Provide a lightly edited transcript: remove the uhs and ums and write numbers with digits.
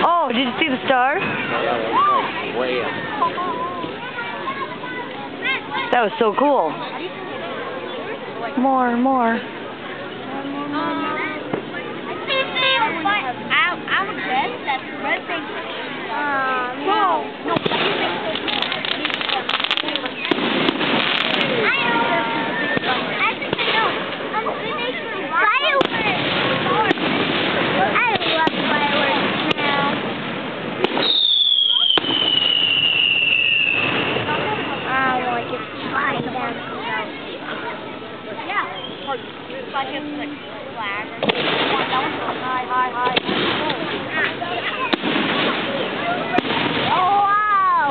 Oh, did you see the stars? That was so cool. More. I would guess that red thing. No. I think I know. Fireworks. I love fireworks now. I want to get flying down. Yeah. It's like a flag. High. Oh, wow.